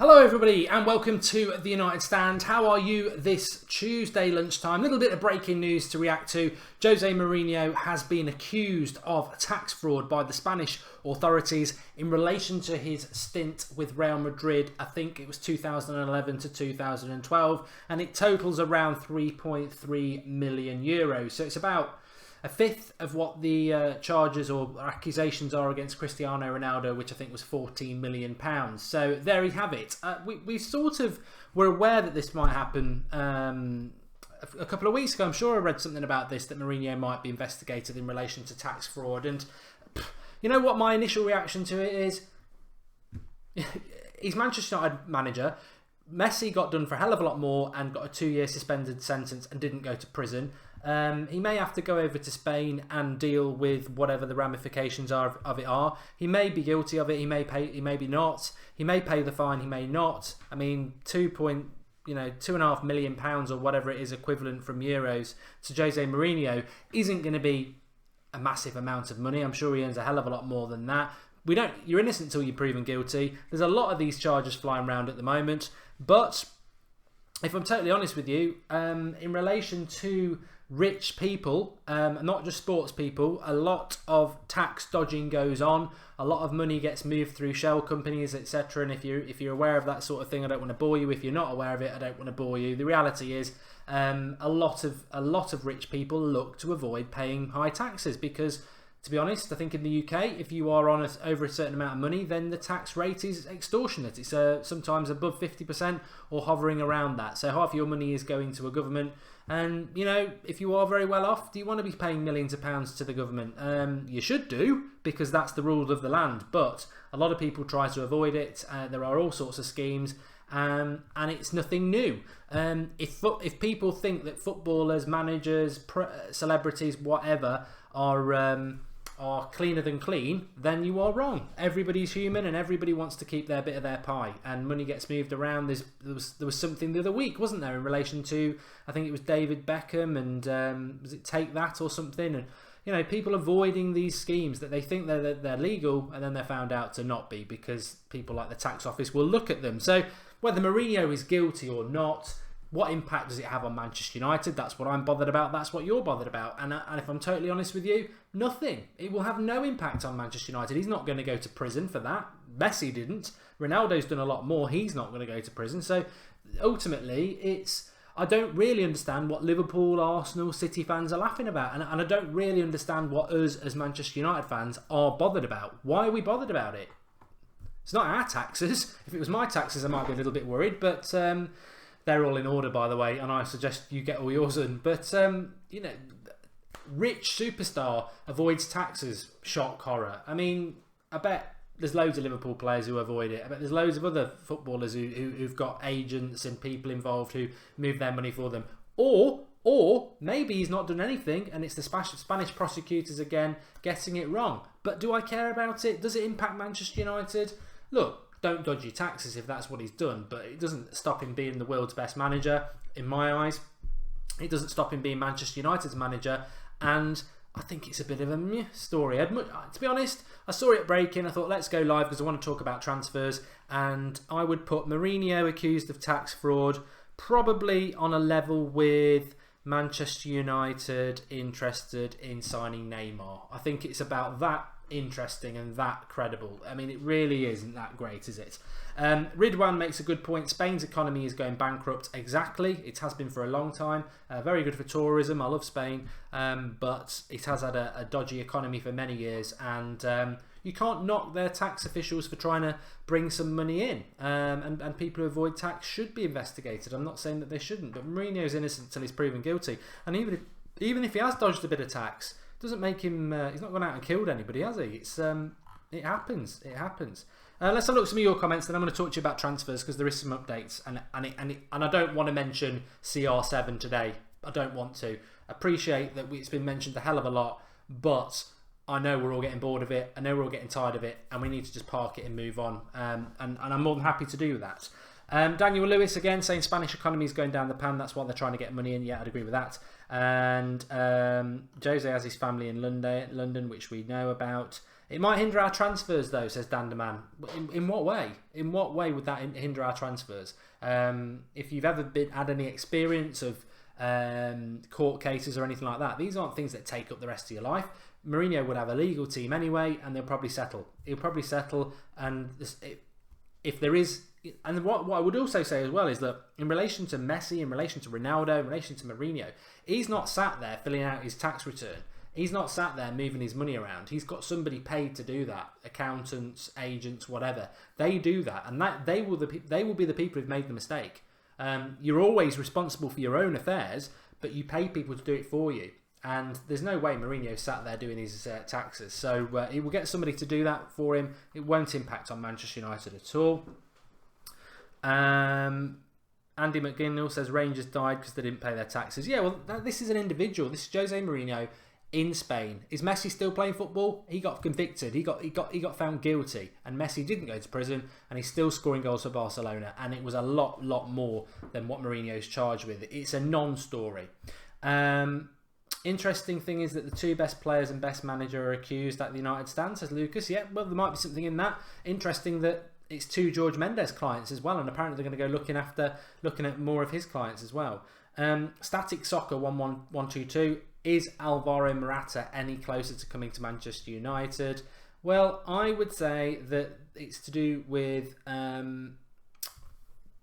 Hello everybody and welcome to the United Stand. How are you this Tuesday lunchtime? Little bit of breaking news to react to. Jose Mourinho has been accused of tax fraud by the Spanish authorities in relation to his stint with Real Madrid. I think it was 2011 to 2012 and it totals around 3.3 million euros. So it's about a fifth of what the charges or accusations are against Cristiano Ronaldo, which I think was £14 million. So there you have it. We sort of were aware that this might happen a couple of weeks ago. I'm sure I read something about this, that Mourinho might be investigated in relation to tax fraud. And you know what my initial reaction to it is? He's Manchester United manager. Messi got done for a hell of a lot more and got a 2-year suspended sentence and didn't go to prison. He may have to go over to Spain and deal with whatever the ramifications of it are. He may be guilty of it. He may pay. He may be not. He may pay the fine. He may not. I mean, £2.5 million or whatever it is equivalent from euros to Jose Mourinho isn't going to be a massive amount of money. I'm sure he earns a hell of a lot more than that. You're innocent until you're proven guilty. There's a lot of these charges flying around at the moment, but if I'm totally honest with you, in relation to rich people, not just sports people, a lot of tax dodging goes on. A lot of money gets moved through shell companies, etc. And if you're aware of that sort of thing, I don't want to bore you. If you're not aware of it, I don't want to bore you. The reality is, a lot of rich people look to avoid paying high taxes because, to be honest, I think in the UK, if you are on over a certain amount of money, then the tax rate is extortionate. It's sometimes above 50% or hovering around that. So half your money is going to a government. And, you know, if you are very well off, do you want to be paying millions of pounds to the government? You should do, because that's the rule of the land. But a lot of people try to avoid it. There are all sorts of schemes. And it's nothing new. If people think that footballers, managers, celebrities, whatever, are cleaner than clean, then you are wrong. Everybody's human and everybody wants to keep their bit of their pie, and money gets moved around. There was something the other week, wasn't there, in relation to, I think it was David Beckham and was it Take That or something, and you know, people avoiding these schemes that they think they're legal and then they're found out to not be, because people like the tax office will look at them. So whether Mourinho is guilty or not, what impact does it have on Manchester United? That's what I'm bothered about. That's what you're bothered about. And if I'm totally honest with you, nothing. It will have no impact on Manchester United. He's not going to go to prison for that. Messi didn't. Ronaldo's done a lot more. He's not going to go to prison. So ultimately, I don't really understand what Liverpool, Arsenal, City fans are laughing about. And I don't really understand what us as Manchester United fans are bothered about. Why are we bothered about it? It's not our taxes. If it was my taxes, I might be a little bit worried. But they're all in order, by the way, and I suggest you get all yours in. But, you know, rich superstar avoids taxes. Shock, horror. I mean, I bet there's loads of Liverpool players who avoid it. I bet there's loads of other footballers who've got agents and people involved who move their money for them. Or maybe he's not done anything and it's the Spanish prosecutors again getting it wrong. But do I care about it? Does it impact Manchester United? Look, don't dodge your taxes if that's what he's done, but it doesn't stop him being the world's best manager, in my eyes. It doesn't stop him being Manchester United's manager, and I think it's a bit of a meh story. To be honest, I saw it breaking. I thought, let's go live because I want to talk about transfers, and I would put Mourinho accused of tax fraud probably on a level with Manchester United interested in signing Neymar. I think it's about that interesting and that credible. I mean, it really isn't that great, is it? Ridwan makes a good point. Spain's economy is going bankrupt. Exactly. It has been for a long time. Very good for tourism. I love Spain. But it has had a dodgy economy for many years. And you can't knock their tax officials for trying to bring some money in. And people who avoid tax should be investigated. I'm not saying that they shouldn't. But Mourinho's innocent until he's proven guilty. And even if he has dodged a bit of tax, doesn't make him. He's not gone out and killed anybody, has he? It happens. It happens. Let's have a look at some of your comments. Then I'm going to talk to you about transfers because there is some updates, and I don't want to mention CR7 today. I don't want to. Appreciate that it's been mentioned a hell of a lot, but I know we're all getting bored of it. I know we're all getting tired of it, and we need to just park it and move on. And I'm more than happy to do that. Daniel Lewis again saying Spanish economy is going down the pan. That's why they're trying to get money in. Yeah, I'd agree with that. And Jose has his family in London, which we know about. It might hinder our transfers, though, says Danderman. In what way? In what way would that hinder our transfers? If you've ever had any experience of court cases or anything like that, these aren't things that take up the rest of your life. Mourinho would have a legal team anyway, and they'll probably settle. He'll probably settle, and if there is... And what I would also say as well is that in relation to Messi, in relation to Ronaldo, in relation to Mourinho, he's not sat there filling out his tax return. He's not sat there moving his money around. He's got somebody paid to do that. Accountants, agents, whatever. They do that, and they will be the people who've made the mistake. You're always responsible for your own affairs, but you pay people to do it for you. And there's no way Mourinho sat there doing his taxes. So he will get somebody to do that for him. It won't impact on Manchester United at all. Andy McGinnell says Rangers died because they didn't pay their taxes. Yeah, well, this is an individual. This is Jose Mourinho in Spain. Is Messi still playing football? He got convicted. He got found guilty, and Messi didn't go to prison, and he's still scoring goals for Barcelona. And it was a lot more than what Mourinho's charged with. It's a non-story. Interesting thing is that the two best players and best manager are accused at the United stand, says Lucas. Yeah, well, there might be something in that. Interesting that it's two George Mendes clients as well, and apparently they're going to go looking at more of his clients as well. Static Soccer 11122, is Alvaro Morata any closer to coming to Manchester United? Well, I would say that it's to do with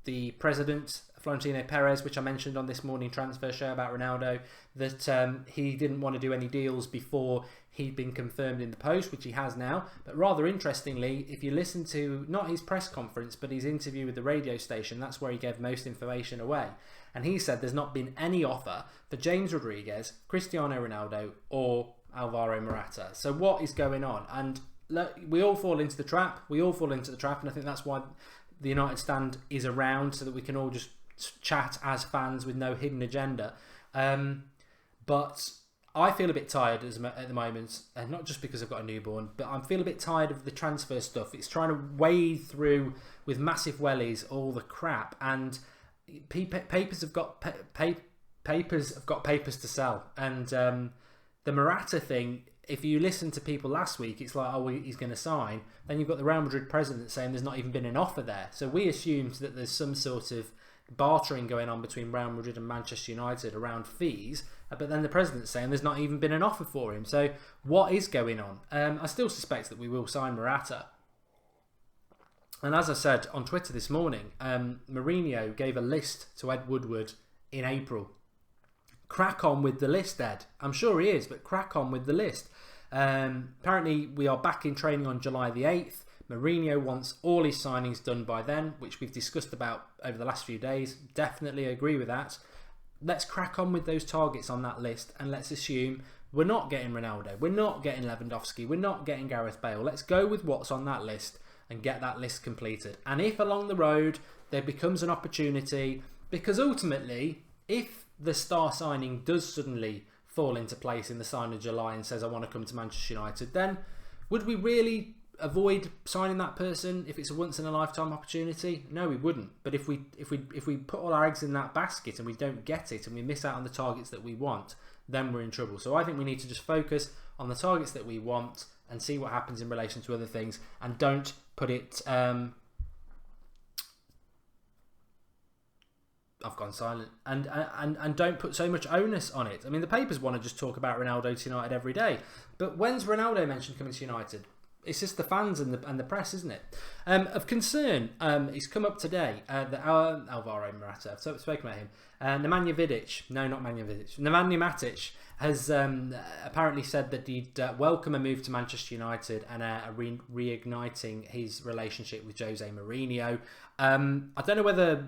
the president, Florentino Perez, which I mentioned on this morning transfer show about Ronaldo, that he didn't want to do any deals before he'd been confirmed in the post, which he has now. But rather interestingly, if you listen to not his press conference, but his interview with the radio station, that's where he gave most information away. And he said there's not been any offer for James Rodriguez, Cristiano Ronaldo, or Alvaro Morata. So what is going on? And look, we all fall into the trap. And I think that's why the United stand is around, so that we can all just chat as fans with no hidden agenda. But I feel a bit tired at the moment, and not just because I've got a newborn, but I feel a bit tired of the transfer stuff. It's trying to wade through with massive wellies all the crap, and papers have got papers to sell. And the Morata thing, if you listen to people last week, it's like, oh, he's going to sign. Then you've got the Real Madrid president saying there's not even been an offer there. So we assumed that there's some sort of bartering going on between Real Madrid and Manchester United around fees, but then the president's saying there's not even been an offer for him. So what is going on? I still suspect that we will sign Morata. And as I said on Twitter this morning, Mourinho gave a list to Ed Woodward in April. Crack on with the list, Ed. I'm sure he is, but crack on with the list. Apparently we are back in training on July the 8th. Mourinho wants all his signings done by then, which we've discussed about over the last few days. Definitely agree with that. Let's crack on with those targets on that list, and let's assume we're not getting Ronaldo, we're not getting Lewandowski, we're not getting Gareth Bale. Let's go with what's on that list and get that list completed. And if along the road there becomes an opportunity, because ultimately, if the star signing does suddenly fall into place in the sign of July and says, I want to come to Manchester United, then would we really avoid signing that person if it's a once in a lifetime opportunity? No, we wouldn't. But if we put all our eggs in that basket and we don't get it and we miss out on the targets that we want, then we're in trouble. So I think we need to just focus on the targets that we want and see what happens in relation to other things, and don't put it I've gone silent. And don't put so much onus on it. I mean, the papers want to just talk about Ronaldo to United every day, but when's Ronaldo mentioned coming to United? It's just the fans and the press, isn't it? Of concern, he's come up today that our Alvaro Morata, I've spoken about him, Nemanja Matic has apparently said that he'd welcome a move to Manchester United and reigniting his relationship with Jose Mourinho. I don't know whether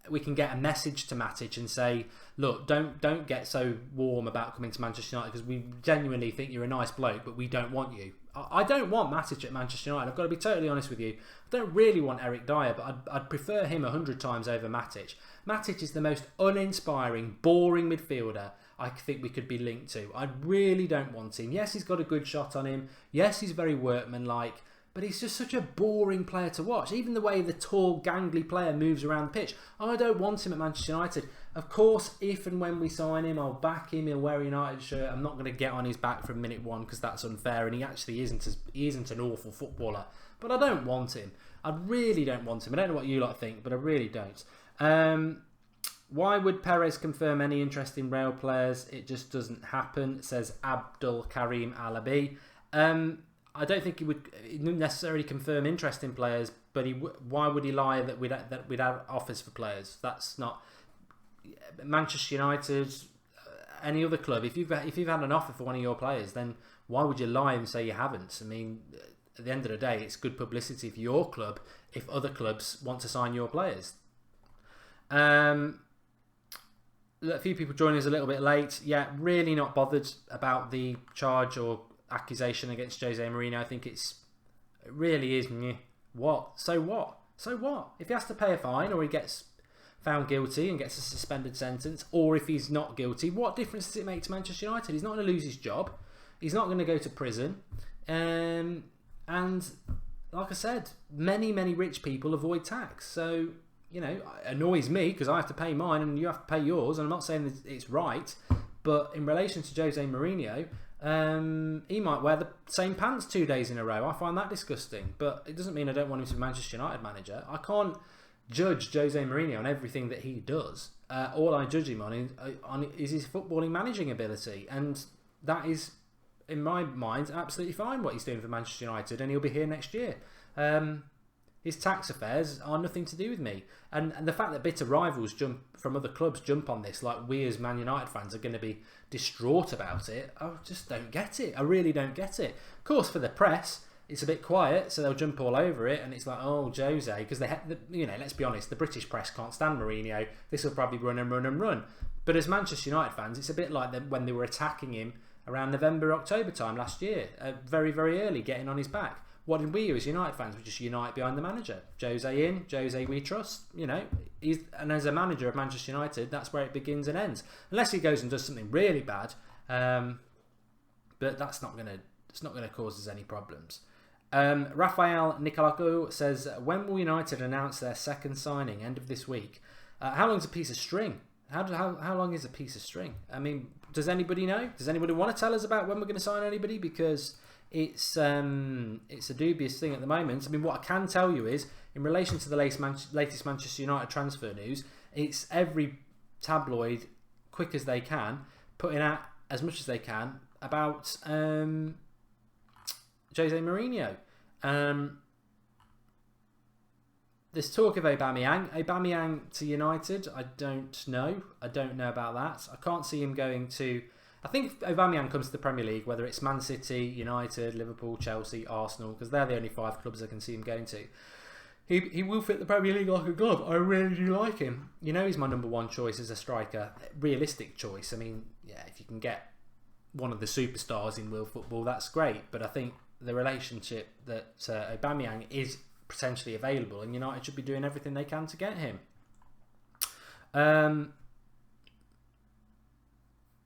we can get a message to Matic and say, look, don't get so warm about coming to Manchester United, because we genuinely think you're a nice bloke, but we don't want you. I don't want Matic at Manchester United. I've got to be totally honest with you. I don't really want Eric Dyer, but I'd prefer him 100 times over Matic. Matic is the most uninspiring, boring midfielder I think we could be linked to. I really don't want him. Yes, he's got a good shot on him. Yes, he's very workmanlike. But he's just such a boring player to watch. Even the way the tall, gangly player moves around the pitch. I don't want him at Manchester United. Of course, if and when we sign him, I'll back him. He'll wear a United shirt. I'm not going to get on his back from minute one because that's unfair, and he actually isn't an awful footballer. But I don't want him. I really don't want him. I don't know what you lot think, but I really don't. Why would Perez confirm any interest in Real players? It just doesn't happen, says Abdul Karim Alabi. I don't think he would necessarily confirm interest in players, but why would he lie that we'd have offers for players? That's not Manchester United, any other club. If you've had an offer for one of your players, then why would you lie and say you haven't? I mean, at the end of the day, it's good publicity for your club if other clubs want to sign your players. A few people joining us a little bit late. Yeah, really not bothered about the charge or accusation against Jose Mourinho. I think it really is. What? So what? So what? If he has to pay a fine or he gets found guilty and gets a suspended sentence, or if he's not guilty, what difference does it make to Manchester United? He's not going to lose his job. He's not going to go to prison. And like I said, many rich people avoid tax. So, you know, it annoys me because I have to pay mine and you have to pay yours. And I'm not saying that it's right, but in relation to Jose Mourinho, he might wear the same pants 2 days in a row. I find that disgusting, but it doesn't mean I don't want him to be Manchester United manager. I can't judge Jose Mourinho on everything that he does. All I judge him on is his footballing managing ability, and that is, in my mind, absolutely fine what he's doing for Manchester United, and he'll be here next year. His tax affairs are nothing to do with me, and the fact that bitter rivals from other clubs jump on this, like we as Man United fans are going to be distraught about it. I just don't get it. I really don't get it. Of course, for the press, it's a bit quiet, so they'll jump all over it, and it's like, oh, Jose, because let's be honest, the British press can't stand Mourinho. This will probably run and run and run. But as Manchester United fans, it's a bit like when they were attacking him around November, October time last year, very, very early, getting on his back. What did we do as United fans? We just unite behind the manager. Jose in, Jose we trust. You know, and as a manager of Manchester United, that's where it begins and ends. Unless he goes and does something really bad, but that's not gonna cause us any problems. Rafael Nicolaco says, when will United announce their second signing? End of this week. How long's a piece of string? How long is a piece of string? I mean, does anybody know? Does anybody want to tell us about when we're going to sign anybody? Because it's a dubious thing at the moment. I mean, what I can tell you is, in relation to the latest Manchester United transfer news, it's every tabloid, quick as they can, putting out as much as they can about Jose Mourinho. There's talk of Aubameyang to United. I don't know about that. I can't see him going to... I think if Aubameyang comes to the Premier League, whether it's Man City, United, Liverpool, Chelsea, Arsenal, because they're the only 5 clubs I can see him going to, he will fit the Premier League like a glove. I really do like him. You know, he's my number 1 choice as a striker. Realistic choice. I mean, yeah, if you can get one of the superstars in world football, that's great. But I think the relationship that Aubameyang is potentially available, and United should be doing everything they can to get him.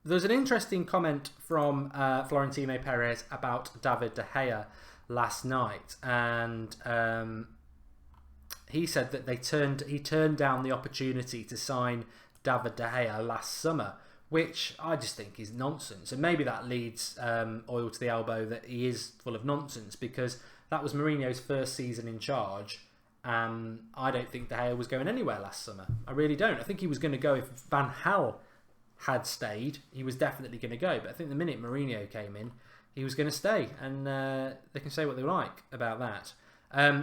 There's an interesting comment from Florentino Perez about David De Gea last night, and he said that he turned down the opportunity to sign David De Gea last summer, which I just think is nonsense. And maybe that leads oil to the elbow that he is full of nonsense, because that was Mourinho's first season in charge. I don't think De Gea was going anywhere last summer. I really don't. I think he was going to go if Van Gaal had stayed. He was definitely going to go. But I think the minute Mourinho came in, he was going to stay. And they can say what they like about that.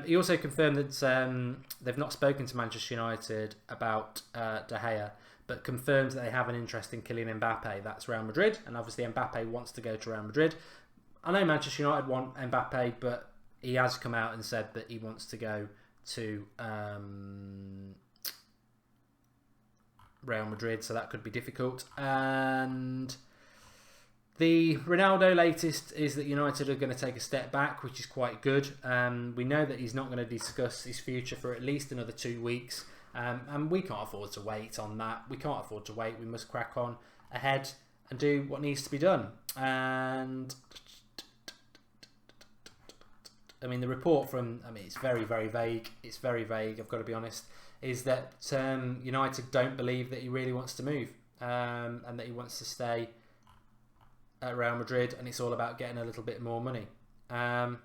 He also confirmed that they've not spoken to Manchester United about De Gea, but confirms that they have an interest in Kylian Mbappe. That's Real Madrid, and obviously Mbappe wants to go to Real Madrid. I know Manchester United want Mbappe, but he has come out and said that he wants to go to Real Madrid, so that could be difficult. And the Ronaldo latest is that United are going to take a step back, which is quite good. We know that he's not going to discuss his future for at least another 2 weeks. And we can't afford to wait on that. We can't afford to wait. We must crack on ahead and do what needs to be done. And I mean, the report from... I mean, it's very, very vague. It's very vague, I've got to be honest. is that United don't believe that he really wants to move, and that he wants to stay at Real Madrid, and it's all about getting a little bit more money. A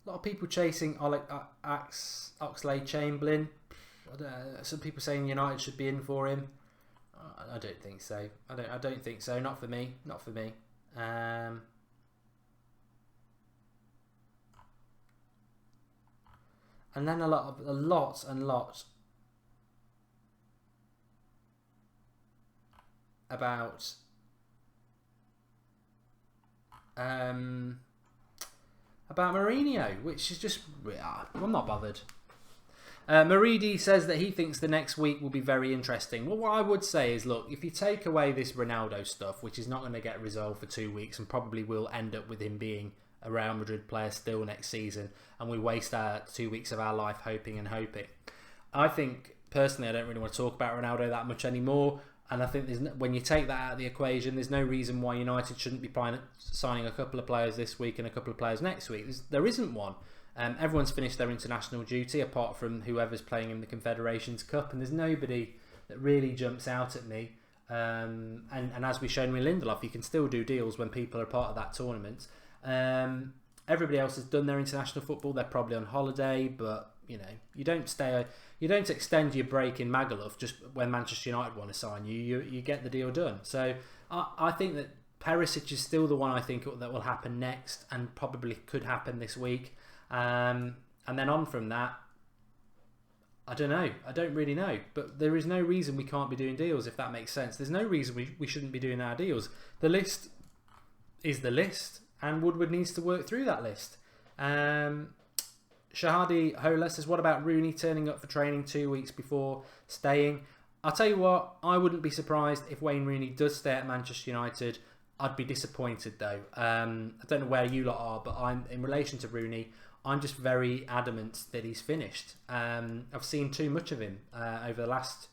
lot of people chasing Oxlade-Chamberlain. Some people saying United should be in for him. I don't think so. I don't think so. Not for me. Not for me. And then a lot about Mourinho, which is just, I'm not bothered. Maridi says that he thinks the next week will be very interesting. Well, what I would say is, look, if you take away this Ronaldo stuff, which is not going to get resolved for 2 weeks and probably will end up with him being a Real Madrid player still next season, and we waste our 2 weeks of our life hoping and hoping. I think, personally, I don't really want to talk about Ronaldo that much anymore. And I think when you take that out of the equation, there's no reason why United shouldn't be signing a couple of players this week and a couple of players next week. There isn't one. Everyone's finished their international duty, apart from whoever's playing in the Confederations Cup, and there's nobody that really jumps out at me. And as we've shown with Lindelof, you can still do deals when people are part of that tournament. Everybody else has done their international football. They're probably on holiday, but you don't extend your break in Magaluf just when Manchester United want to sign you. You get the deal done. So I think that Perisic is still the one I think that will happen next, and probably could happen this week. And then on from that, I don't know. I don't really know. But there is no reason we can't be doing deals, if that makes sense. There's no reason we shouldn't be doing our deals. The list is the list, and Woodward needs to work through that list. Shahadi Hola says, what about Rooney turning up for training 2 weeks before staying? I'll tell you what, I wouldn't be surprised if Wayne Rooney does stay at Manchester United. I'd be disappointed though. I don't know where you lot are, but in relation to Rooney, I'm just very adamant that he's finished. I've seen too much of him over the last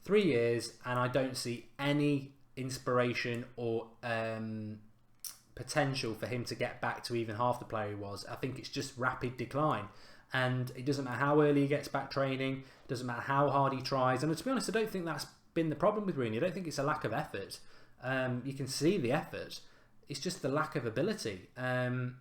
3 years, and I don't see any inspiration or potential for him to get back to even half the player he was. I think it's just rapid decline, and it doesn't matter how early he gets back training, it doesn't matter how hard he tries. And to be honest, I don't think that's been the problem with Rooney. I don't think it's a lack of effort. You can see the effort, it's just the lack of ability. And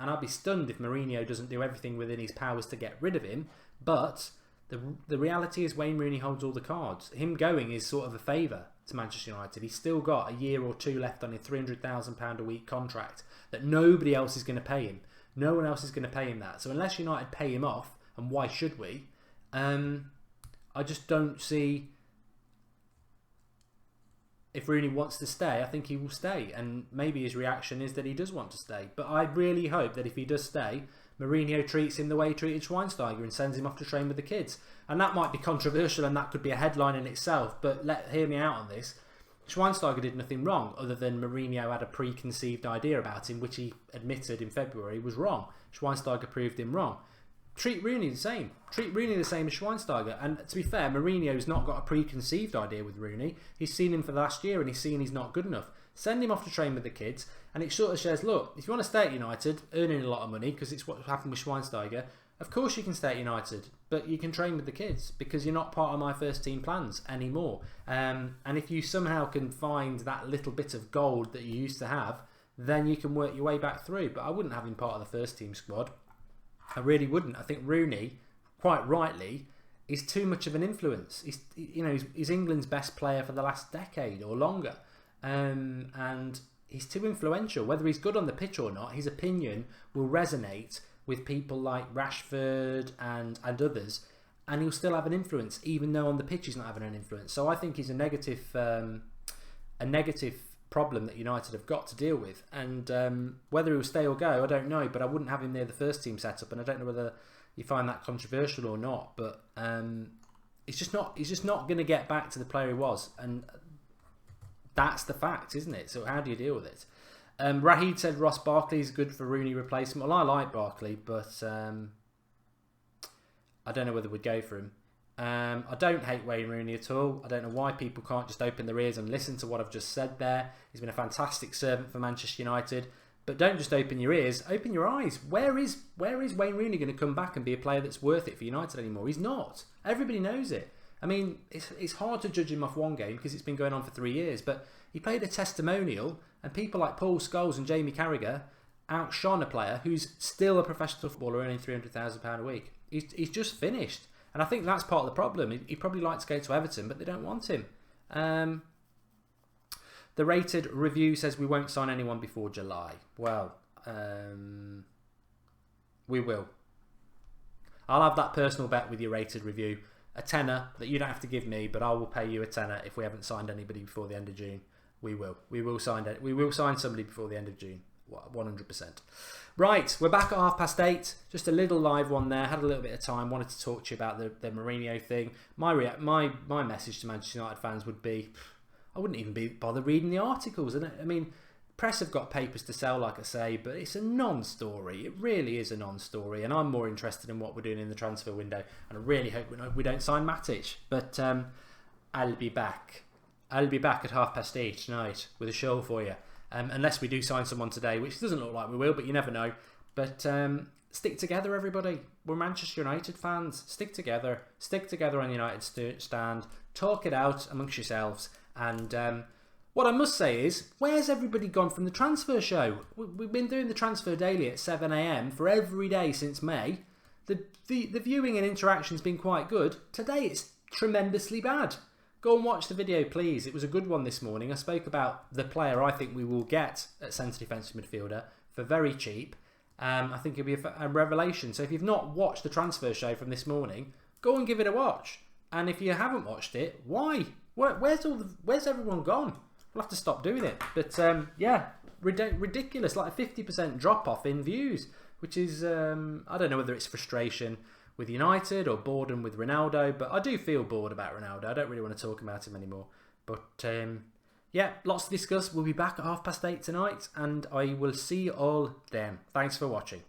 I'd be stunned if Mourinho doesn't do everything within his powers to get rid of him. But the reality is Wayne Rooney holds all the cards. Him going is sort of a favour to Manchester United. He's still got a year or two left on his £300,000 a week contract that nobody else is going to pay him. No one else is going to pay him that. So unless United pay him off, and why should we? I just don't see. If Rooney wants to stay, I think he will stay. And maybe his reaction is that he does want to stay. But I really hope that if he does stay, Mourinho treats him the way he treated Schweinsteiger and sends him off to train with the kids. And that might be controversial, and that could be a headline in itself, but hear me out on this. Schweinsteiger did nothing wrong, other than Mourinho had a preconceived idea about him, which he admitted in February was wrong. Schweinsteiger proved him wrong. Treat Rooney the same. Treat Rooney the same as Schweinsteiger. And to be fair, Mourinho's not got a preconceived idea with Rooney. He's seen him for the last year, and he's seen he's not good enough. Send him off to train with the kids, and it sort of says, look, if you want to stay at United, earning a lot of money, because it's what happened with Schweinsteiger, of course you can stay at United, but you can train with the kids, because you're not part of my first team plans anymore. And if you somehow can find that little bit of gold that you used to have, then you can work your way back through. But I wouldn't have him part of the first team squad. I really wouldn't. I think Rooney, quite rightly, is too much of an influence. He's England's best player for the last decade or longer. And he's too influential. Whether he's good on the pitch or not, his opinion will resonate with people like Rashford and others, and he'll still have an influence, even though on the pitch he's not having an influence. So I think he's a negative problem that United have got to deal with. And whether he'll stay or go, I don't know, but I wouldn't have him near the first team setup, and I don't know whether you find that controversial or not, but he's just not going to get back to the player he was, and that's the fact, isn't it? So how do you deal with it? Rahid said Ross Barkley is good for Rooney replacement. Well, I like Barkley, but I don't know whether we'd go for him. I don't hate Wayne Rooney at all. I don't know why people can't just open their ears and listen to what I've just said there. He's been a fantastic servant for Manchester United. But don't just open your ears, open your eyes. Where is Wayne Rooney going to come back and be a player that's worth it for United anymore? He's not. Everybody knows it. I mean, it's hard to judge him off one game because it's been going on for 3 years, but he played a testimonial, and people like Paul Scholes and Jamie Carragher outshone a player who's still a professional footballer earning £300,000 a week. He's just finished. And I think that's part of the problem. He'd probably like to go to Everton, but they don't want him. The Rated Review says we won't sign anyone before July. Well, we will. I'll have that personal bet with your Rated Review. A tenner that you don't have to give me, but I will pay you a tenner if we haven't signed anybody before the end of June. We will. We will sign somebody before the end of June. 100%. Right, we're back at 8:30. Just a little live one there. Had a little bit of time. Wanted to talk to you about the Mourinho thing. My message to Manchester United fans would be, I wouldn't even bother reading the articles. I mean, press have got papers to sell, like I say, but it's a non-story. It really is a non-story, and I'm more interested in what we're doing in the transfer window. And I really hope we don't sign Matic. But I'll be back. I'll be back at 8:30 tonight with a show for you. Unless we do sign someone today, which doesn't look like we will, but you never know. But stick together, everybody. We're Manchester United fans. Stick together. Stick together on the United stand. Talk it out amongst yourselves. And what I must say is, where's everybody gone from the transfer show? We've been doing the transfer daily at 7 AM for every day since May. The viewing and interaction's been quite good. Today it's tremendously bad. Go and watch the video, please. It was a good one this morning. I spoke about the player I think we will get at centre defensive midfielder for very cheap. I think it'll be a revelation. So if you've not watched the transfer show from this morning, go and give it a watch. And if you haven't watched it, why? Where's everyone gone? We'll have to stop doing it. But yeah, ridiculous. Like a 50% drop off in views, which is I don't know whether it's frustration with United or boredom with Ronaldo, but I do feel bored about Ronaldo. I don't really want to talk about him anymore. But yeah, lots to discuss. We'll be back at 8:30 tonight, and I will see you all then. Thanks for watching.